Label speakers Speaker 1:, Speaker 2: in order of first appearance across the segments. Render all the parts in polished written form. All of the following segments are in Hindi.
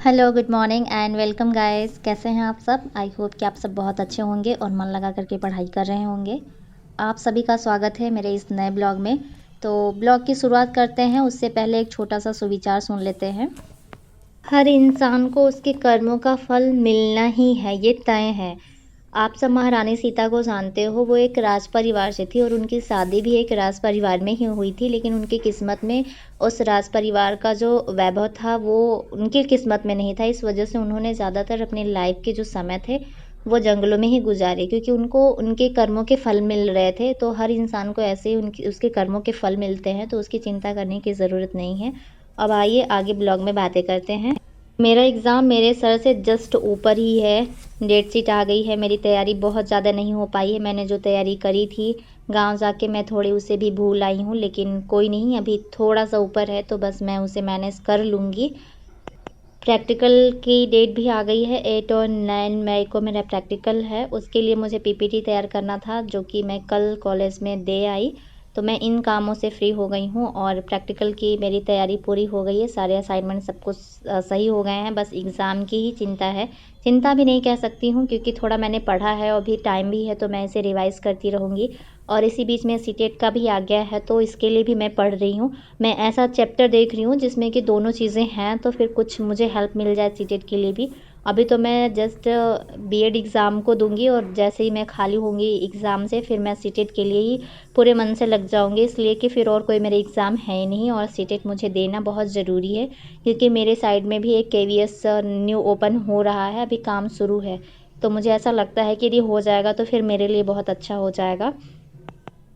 Speaker 1: Hello, good morning and welcome guys. कैसे हैं आप सब? आई होप कि आप सब बहुत अच्छे होंगे और मन लगा करके पढ़ाई कर रहे होंगे। आप सभी का स्वागत है मेरे इस नए ब्लॉग में। तो ब्लॉग की शुरुआत करते हैं, उससे पहले एक छोटा सा सुविचार सुन लेते हैं। हर इंसान को उसके कर्मों का फल मिलना ही है, ये तय है। आप सब महारानी सीता को जानते हो, वो एक राज परिवार से थी और उनकी शादी भी एक राज परिवार में ही हुई थी, लेकिन उनकी किस्मत में उस राज परिवार का जो वैभव था वो उनकी किस्मत में नहीं था। इस वजह से उन्होंने ज़्यादातर अपने लाइफ के जो समय थे वो जंगलों में ही गुजारे, क्योंकि उनको उनके कर्मों के फल मिल रहे थे। तो हर इंसान को ऐसे ही उनकी उसके कर्मों के फल मिलते हैं, तो उसकी चिंता करने की ज़रूरत नहीं है। अब आइए आगे ब्लॉग में बातें करते हैं। मेरा एग्ज़ाम मेरे सर से जस्ट ऊपर ही है, डेट शीट आ गई है। मेरी तैयारी बहुत ज़्यादा नहीं हो पाई है। मैंने जो तैयारी करी थी गांव जाके मैं थोड़ी उसे भी भूल आई हूँ, लेकिन कोई नहीं, अभी थोड़ा सा ऊपर है तो बस मैं उसे मैनेज कर लूँगी। प्रैक्टिकल की डेट भी आ गई है, 8 और 9 मई को मेरा प्रैक्टिकल है। उसके लिए मुझे पीपीटी तैयार करना था, जो कि मैं कल कॉलेज में दे आई। तो मैं इन कामों से फ्री हो गई हूँ और प्रैक्टिकल की मेरी तैयारी पूरी हो गई है। सारे असाइनमेंट सब कुछ सही हो गए हैं, बस एग्ज़ाम की ही चिंता है। चिंता भी नहीं कह सकती हूँ, क्योंकि थोड़ा मैंने पढ़ा है और अभी टाइम भी है, तो मैं इसे रिवाइज़ करती रहूँगी। और इसी बीच में सीटेट का भी आ गया है, तो इसके लिए भी मैं पढ़ रही हूँ। मैं ऐसा चैप्टर देख रही हूँ जिसमें कि दोनों चीज़ें हैं, तो फिर कुछ मुझे हेल्प मिल जाए सीटेट के लिए भी। अभी तो मैं जस्ट बीएड एग्ज़ाम को दूंगी और जैसे ही मैं खाली होंगी एग्ज़ाम से, फिर मैं सीटेट के लिए ही पूरे मन से लग जाऊंगी, इसलिए कि फिर और कोई मेरे एग्ज़ाम है ही नहीं और सीटेट मुझे देना बहुत ज़रूरी है। क्योंकि मेरे साइड में भी एक केवीएस न्यू ओपन हो रहा है, अभी काम शुरू है। तो मुझे ऐसा लगता है कि यदि हो जाएगा तो फिर मेरे लिए बहुत अच्छा हो जाएगा।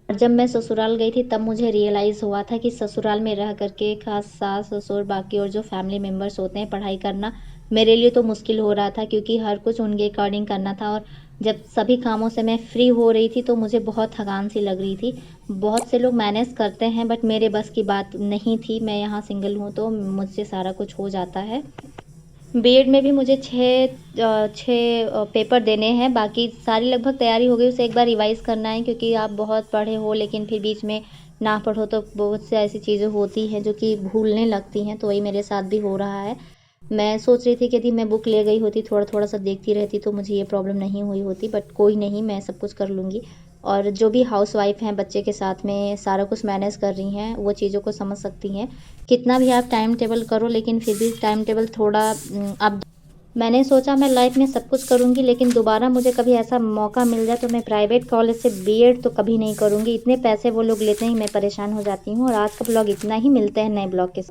Speaker 1: जब मैं ससुराल गई थी तब मुझे रियलाइज़ हुआ था कि ससुराल में रह करके खास सास ससुर बाकी और जो फैमिली मेम्बर्स होते हैं, पढ़ाई करना मेरे लिए तो मुश्किल हो रहा था, क्योंकि हर कुछ उनके अकॉर्डिंग करना था। और जब सभी कामों से मैं फ्री हो रही थी तो मुझे बहुत थकान सी लग रही थी। बहुत से लोग मैनेज करते हैं, बट मेरे बस की बात नहीं थी। मैं यहाँ सिंगल हूँ तो मुझसे सारा कुछ हो जाता है। बीएड में भी मुझे छः पेपर देने हैं, बाकी सारी लगभग तैयारी हो गई। उसे एक बार रिवाइज़ करना है, क्योंकि आप बहुत पढ़े हो लेकिन फिर बीच में ना पढ़ो तो बहुत से ऐसी चीज़ें होती हैं जो कि भूलने लगती हैं। तो वही मेरे साथ भी हो रहा है। मैं सोच रही थी कि यदि मैं बुक ले गई होती, थोड़ा थोड़ा सा देखती रहती, तो मुझे ये प्रॉब्लम नहीं हुई होती, बट कोई नहीं, मैं सब कुछ कर लूँगी। और जो भी हाउसवाइफ हैं बच्चे के साथ में सारा कुछ मैनेज कर रही हैं, वो चीज़ों को समझ सकती हैं। कितना भी आप टाइम टेबल करो, लेकिन फिर भी टाइम टेबल थोड़ा आप। मैंने सोचा मैं लाइफ में सब कुछ करूंगी, लेकिन दोबारा मुझे कभी ऐसा मौका मिल जाए तो मैं प्राइवेट कॉलेज से बीएड तो कभी नहीं करूंगी। इतने पैसे वो लोग लेते हैं, मैं परेशान हो जाती हूँ। और आज का ब्लॉग इतना ही, मिलते हैं नए ब्लॉग के